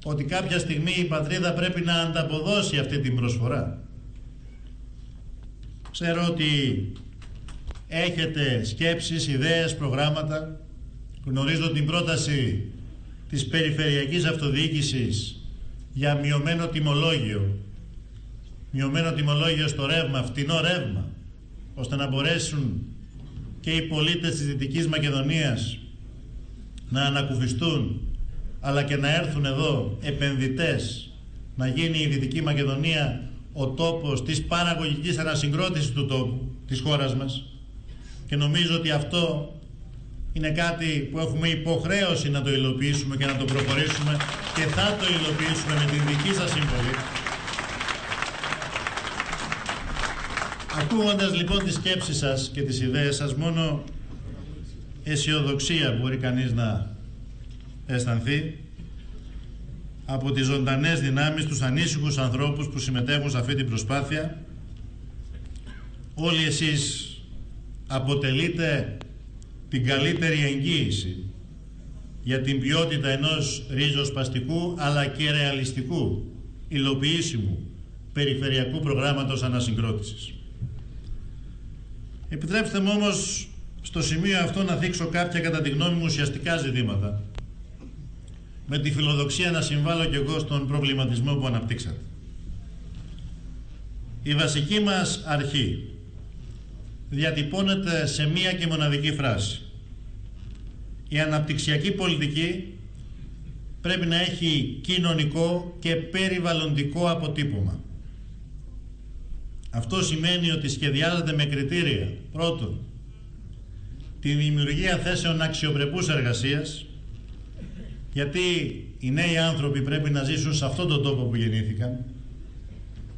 ότι κάποια στιγμή η πατρίδα πρέπει να ανταποδώσει αυτή την προσφορά. Ξέρω ότι έχετε σκέψεις, ιδέες, προγράμματα. Γνωρίζω την πρόταση της Περιφερειακής Αυτοδιοίκησης για μειωμένο τιμολόγιο στο ρεύμα, φτηνό ρεύμα, ώστε να μπορέσουν και οι πολίτες της Δυτικής Μακεδονίας να ανακουφιστούν, αλλά και να έρθουν εδώ επενδυτές, να γίνει η Δυτική Μακεδονία ο τόπος της παραγωγικής ανασυγκρότησης του τόπου, της χώρας μας. Και νομίζω ότι αυτό είναι κάτι που έχουμε υποχρέωση να το υλοποιήσουμε και να το προχωρήσουμε, και θα το υλοποιήσουμε με την δική σας συμβολή. Ακούγοντας λοιπόν τις σκέψεις σας και τις ιδέες σας, μόνο αισιοδοξία μπορεί κανείς να αισθανθεί από τις ζωντανές δυνάμεις, τους ανήσυχους ανθρώπους που συμμετέχουν σε αυτή την προσπάθεια. Όλοι εσείς αποτελείτε την καλύτερη εγγύηση για την ποιότητα ενός ριζοσπαστικού αλλά και ρεαλιστικού, υλοποιήσιμου περιφερειακού προγράμματος ανασυγκρότησης. Επιτρέψτε μου όμως στο σημείο αυτό να θίξω κάποια, κατά τη γνώμη μου, ουσιαστικά ζητήματα, με τη φιλοδοξία να συμβάλλω κι εγώ στον προβληματισμό που αναπτύξατε. Η βασική μας αρχή διατυπώνεται σε μία και μοναδική φράση. Η αναπτυξιακή πολιτική πρέπει να έχει κοινωνικό και περιβαλλοντικό αποτύπωμα. Αυτό σημαίνει ότι σχεδιάζεται με κριτήρια. Πρώτον, τη δημιουργία θέσεων αξιοπρεπούς εργασίας, γιατί οι νέοι άνθρωποι πρέπει να ζήσουν σε αυτόν τον τόπο που γεννήθηκαν,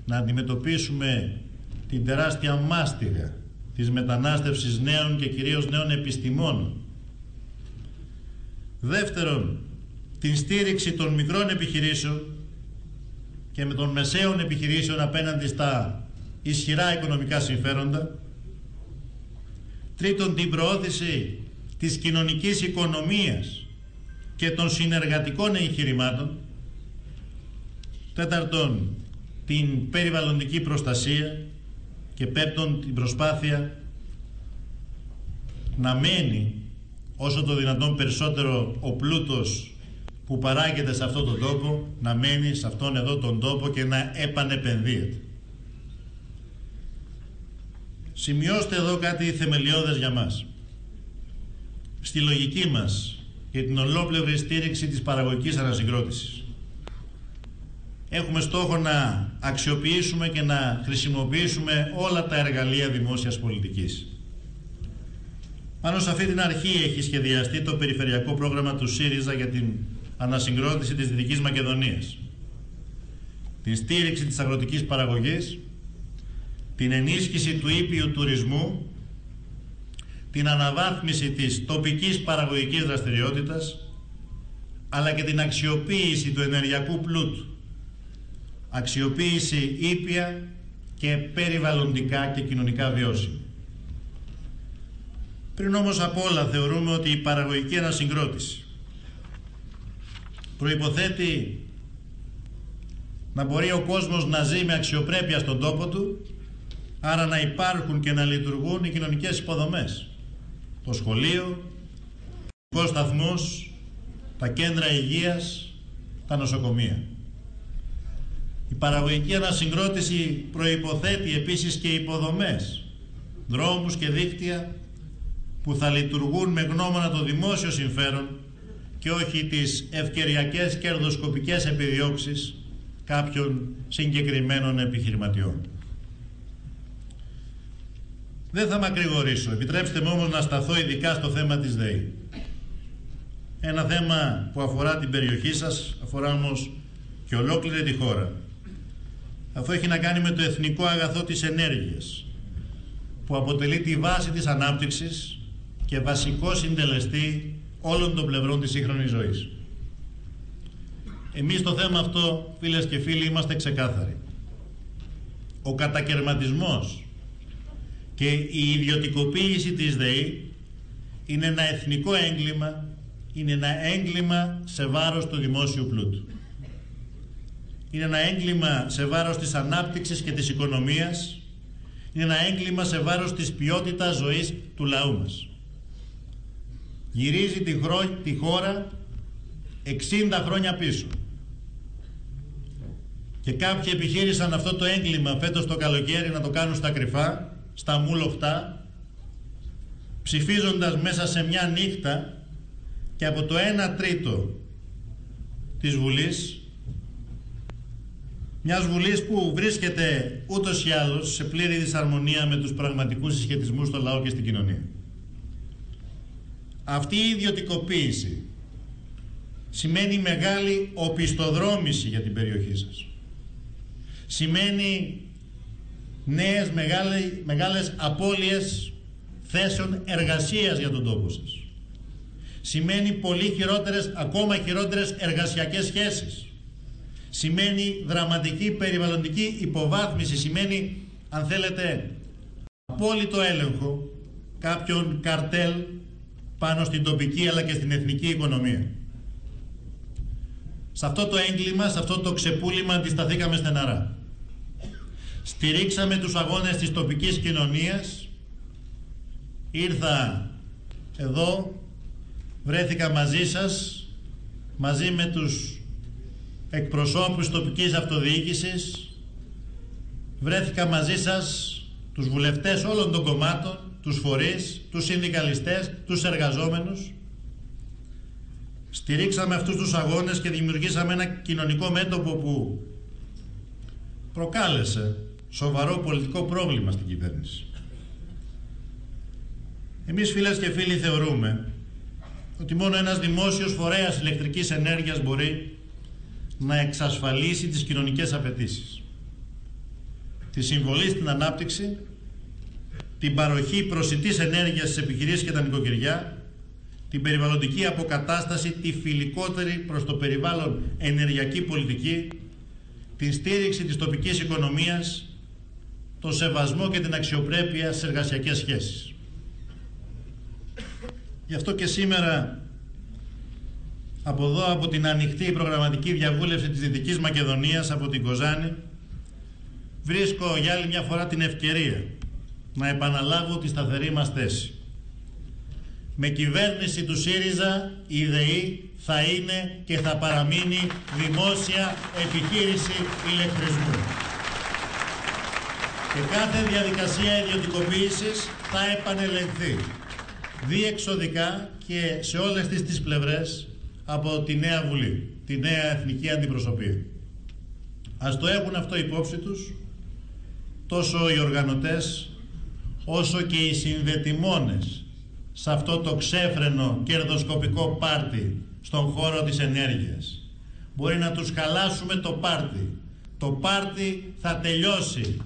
να αντιμετωπίσουμε την τεράστια μάστιγα της μετανάστευσης νέων και κυρίως νέων επιστημόνων. Δεύτερον, την στήριξη των μικρών επιχειρήσεων και με των μεσαίων επιχειρήσεων απέναντι στα ισχυρά οικονομικά συμφέροντα. Τρίτον, την προώθηση της κοινωνικής οικονομίας και των συνεργατικών εγχειρημάτων. Τέταρτον, την περιβαλλοντική προστασία. Και πέμπτον, την προσπάθεια να μένει όσο το δυνατόν περισσότερο ο πλούτος που παράγεται σε αυτόν τον τόπο, να μένει σε αυτόν εδώ τον τόπο και να επανεπενδύεται. Σημειώστε εδώ κάτι θεμελιώδες για μας. Στη λογική μας για την ολόπλευρη στήριξη της παραγωγικής ανασυγκρότησης, έχουμε στόχο να αξιοποιήσουμε και να χρησιμοποιήσουμε όλα τα εργαλεία δημόσιας πολιτικής. Πάνω σε αυτή την αρχή έχει σχεδιαστεί το περιφερειακό πρόγραμμα του ΣΥΡΙΖΑ για την ανασυγκρότηση της Δυτικής Μακεδονίας, την στήριξη της αγροτικής παραγωγής, την ενίσχυση του ήπιου τουρισμού, την αναβάθμιση της τοπικής παραγωγικής δραστηριότητας, αλλά και την αξιοποίηση του ενεργειακού πλούτου, αξιοποίηση ήπια και περιβαλλοντικά και κοινωνικά βιώσιμη. Πριν όμως απ' όλα θεωρούμε ότι η παραγωγική ανασυγκρότηση προϋποθέτει να μπορεί ο κόσμος να ζει με αξιοπρέπεια στον τόπο του, άρα να υπάρχουν και να λειτουργούν οι κοινωνικές υποδομές. το σχολείο, τους σταθμούς, τα κέντρα υγείας, τα νοσοκομεία. Η παραγωγική ανασυγκρότηση προϋποθέτει επίσης και υποδομές, δρόμους και δίκτυα που θα λειτουργούν με γνώμονα το δημόσιο συμφέρον και όχι τις ευκαιριακές κερδοσκοπικές επιδιώξεις κάποιων συγκεκριμένων επιχειρηματιών. Δεν θα μακρηγορήσω, επιτρέψτε μου όμως να σταθώ ειδικά στο θέμα της ΔΕΗ. Ένα θέμα που αφορά την περιοχή σας, αφορά όμως και ολόκληρη τη χώρα. Αυτό έχει να κάνει με το εθνικό αγαθό της ενέργειας, που αποτελεί τη βάση της ανάπτυξης και βασικό συντελεστή όλων των πλευρών της σύγχρονης ζωής. Εμείς στο θέμα αυτό, φίλες και φίλοι, είμαστε ξεκάθαροι. Ο κατακερματισμός και η ιδιωτικοποίηση της ΔΕΗ είναι ένα εθνικό έγκλημα, είναι ένα έγκλημα σε βάρος του δημόσιου πλούτου. Είναι ένα έγκλημα σε βάρος της ανάπτυξης και της οικονομίας, είναι ένα έγκλημα σε βάρος της ποιότητας ζωής του λαού μας. Γυρίζει τη χώρα 60 χρόνια πίσω. Και κάποιοι επιχείρησαν αυτό το έγκλημα φέτος το καλοκαίρι να το κάνουν στα κρυφά, στα μουλοχτά, ψηφίζοντας μέσα σε μια νύχτα και από το 1/3 της Βουλής, μιας Βουλής που βρίσκεται ούτως ή άλλως σε πλήρη δυσαρμονία με τους πραγματικούς συσχετισμούς στο λαό και στην κοινωνία. Αυτή η ιδιωτικοποίηση σημαίνει μεγάλη οπισθοδρόμηση για την περιοχή σας. Σημαίνει νέες μεγάλες απώλειες θέσεων εργασίας για τον τόπο σας. Σημαίνει πολύ χειρότερες, ακόμα χειρότερες εργασιακές σχέσεις. Σημαίνει δραματική περιβαλλοντική υποβάθμιση. Σημαίνει, αν θέλετε, απόλυτο έλεγχο κάποιων καρτέλ πάνω στην τοπική αλλά και στην εθνική οικονομία. Σε αυτό το έγκλημα, σε αυτό το ξεπούλημα αντισταθήκαμε στεναρά. Στηρίξαμε τους αγώνες της τοπικής κοινωνίας. Ήρθα εδώ, βρέθηκα μαζί σας, μαζί με τους εκπροσώπους τοπικής αυτοδιοίκησης, βρέθηκα μαζί σας, τους βουλευτές όλων των κομμάτων, τους φορείς, τους συνδικαλιστές, τους εργαζόμενους. Στηρίξαμε αυτούς τους αγώνες και δημιουργήσαμε ένα κοινωνικό μέτωπο που προκάλεσε σοβαρό πολιτικό πρόβλημα στην κυβέρνηση. Εμείς, φίλες και φίλοι, θεωρούμε ότι μόνο ένας δημόσιος φορέας ηλεκτρικής ενέργειας μπορεί να εξασφαλίσει τις κοινωνικές απαιτήσεις. Τη συμβολή στην ανάπτυξη, την παροχή προσιτής ενέργειας στις επιχειρήσεις και τα νοικοκυριά, την περιβαλλοντική αποκατάσταση, τη φιλικότερη προς το περιβάλλον ενεργειακή πολιτική, την στήριξη της τοπικής οικονομίας, τον σεβασμό και την αξιοπρέπεια στις εργασιακές σχέσεις. Γι' αυτό και σήμερα, από εδώ, από την ανοιχτή προγραμματική διαβούλευση της Δυτικής Μακεδονίας, από την Κοζάνη, βρίσκω για άλλη μια φορά την ευκαιρία να επαναλάβω τη σταθερή μας θέση. Με κυβέρνηση του ΣΥΡΙΖΑ η ΔΕΗ θα είναι και θα παραμείνει δημόσια επιχείρηση ηλεκτρισμού. Και κάθε διαδικασία ιδιωτικοποίησης θα επανελεγχθεί διεξοδικά και σε όλες τις πλευρές από τη νέα Βουλή, τη νέα Εθνική Αντιπροσωπεία. Ας το έχουν αυτό υπόψη τους τόσο οι οργανωτές όσο και οι συνδετημόνες σε αυτό το ξέφρενο κερδοσκοπικό πάρτι στον χώρο της ενέργειας. Μπορεί να τους χαλάσουμε το πάρτι. Το πάρτι θα τελειώσει.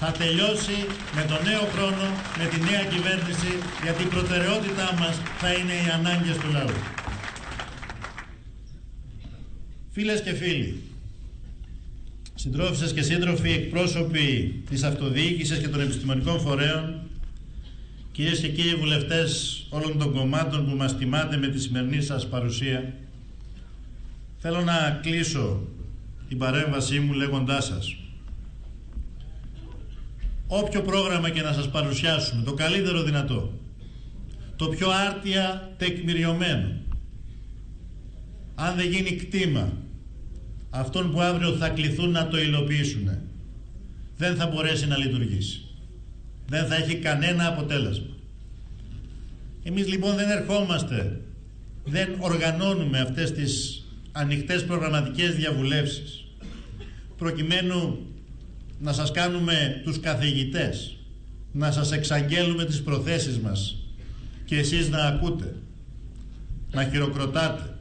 Θα τελειώσει με το νέο χρόνο, με τη νέα κυβέρνηση, γιατί η προτεραιότητά μας θα είναι οι ανάγκες του λαού. Φίλες και φίλοι, συντρόφισσες και σύντροφοι, εκπρόσωποι της αυτοδιοίκησης και των επιστημονικών φορέων, κυρίες και κύριοι βουλευτές όλων των κομμάτων που μας τιμάτε με τη σημερινή σας παρουσία, θέλω να κλείσω την παρέμβασή μου λέγοντάς σας: όποιο πρόγραμμα και να σας παρουσιάσουμε, το καλύτερο δυνατό, το πιο άρτια τεκμηριωμένο. Αν δεν γίνει κτήμα αυτών που αύριο θα κληθούν να το υλοποιήσουν, δεν θα μπορέσει να λειτουργήσει. Δεν θα έχει κανένα αποτέλεσμα. Εμείς λοιπόν δεν ερχόμαστε, δεν οργανώνουμε αυτές τις ανοιχτές προγραμματικές διαβουλεύσεις προκειμένου να σας κάνουμε τους καθηγητές, να σας εξαγγέλουμε τις προθέσεις μας και εσείς να ακούτε, να χειροκροτάτε.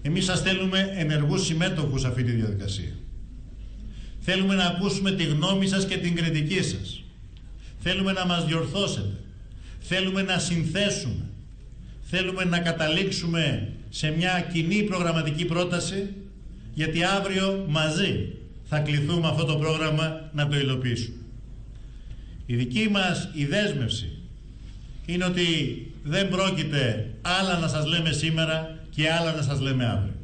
Εμείς σας θέλουμε ενεργούς συμμέτοχους σε αυτή τη διαδικασία. Θέλουμε να ακούσουμε τη γνώμη σας και την κριτική σας. Θέλουμε να μας διορθώσετε. Θέλουμε να συνθέσουμε. Θέλουμε να καταλήξουμε σε μια κοινή προγραμματική πρόταση, γιατί αύριο μαζί θα κληθούμε αυτό το πρόγραμμα να το υλοποιήσουμε. Η δική μας η δέσμευση είναι ότι δεν πρόκειται άλλα να σας λέμε σήμερα και άλλα να σας λέμε αύριο.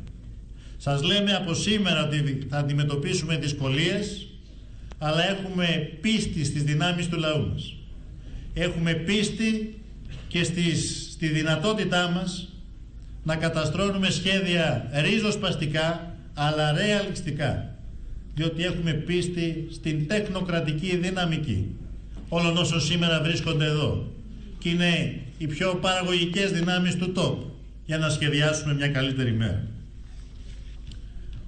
Σας λέμε από σήμερα ότι θα αντιμετωπίσουμε δυσκολίες, αλλά έχουμε πίστη στις δυνάμεις του λαού μας. Έχουμε πίστη και στη δυνατότητά μας να καταστρώνουμε σχέδια ριζοσπαστικά, αλλά ρεαλιστικά, διότι έχουμε πίστη στην τεχνοκρατική δυναμική όλων όσων σήμερα βρίσκονται εδώ και είναι οι πιο παραγωγικές δυνάμεις του τόπου για να σχεδιάσουμε μια καλύτερη μέρα.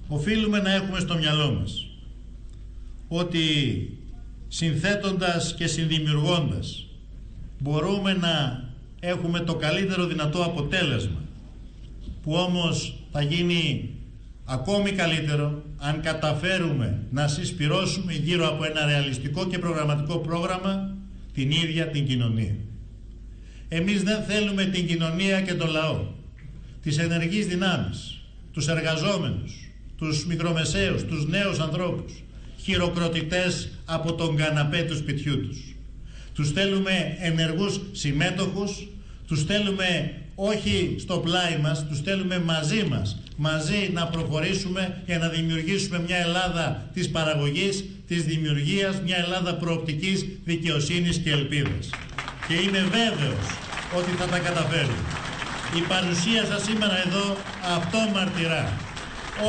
Οφείλουμε να έχουμε στο μυαλό μας ότι συνθέτοντας και συνδημιουργώντας μπορούμε να έχουμε το καλύτερο δυνατό αποτέλεσμα, που όμως θα γίνει ακόμη καλύτερο αν καταφέρουμε να συσπυρώσουμε γύρω από ένα ρεαλιστικό και προγραμματικό πρόγραμμα την ίδια την κοινωνία. Εμείς δεν θέλουμε την κοινωνία και τον λαό, τις ενεργείς δυνάμεις, τους εργαζόμενους, τους μικρομεσαίους, τους νέους ανθρώπους, χειροκροτητές από τον καναπέ του σπιτιού τους. Τους θέλουμε ενεργούς συμμέτοχους, τους θέλουμε όχι στο πλάι μας, τους θέλουμε μαζί μας, μαζί να προχωρήσουμε για να δημιουργήσουμε μια Ελλάδα της παραγωγής, της δημιουργίας, μια Ελλάδα προοπτικής, δικαιοσύνης και ελπίδας. Και είμαι βέβαιος ότι θα τα καταφέρουμε. Η παρουσία σας σήμερα εδώ αυτό μαρτυρά.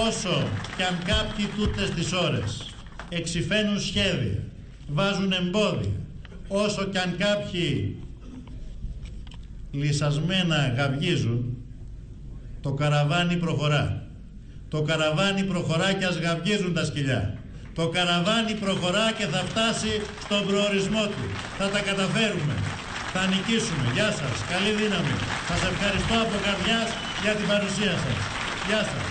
Όσο κι αν κάποιοι τούτες τις ώρες εξυφαίνουν σχέδια, βάζουν εμπόδια, όσο κι αν κάποιοι λυσασμένα γαυγίζουν, το καραβάνι προχωρά. Το καραβάνι προχωρά και ας γαυγίζουν τα σκυλιά. Το καραβάνι προχωρά και θα φτάσει στον προορισμό του. Θα τα καταφέρουμε. Θα νικήσουμε. Γεια σας. Καλή δύναμη. Σας ευχαριστώ από καρδιάς για την παρουσία σας. Γεια σας.